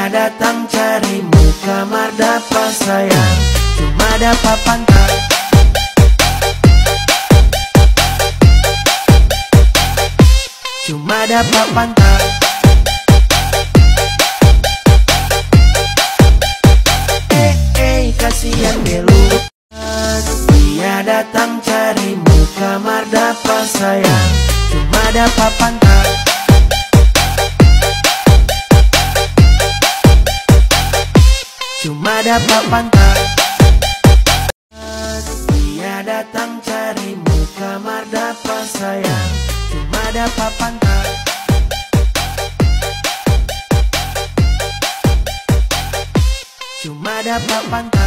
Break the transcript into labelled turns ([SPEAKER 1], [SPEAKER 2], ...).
[SPEAKER 1] Dia datang carimu kamar dapat sayang, cuma dapat pantai. Cuma dapat pantai. Kasihan belu. Dia datang carimu kamar dapat sayang, cuma dapat pantai. Cuma dapat pantai. Dia datang carimu kamar dapat sayang, cuma dapat pantai. Cuma dapat pantai.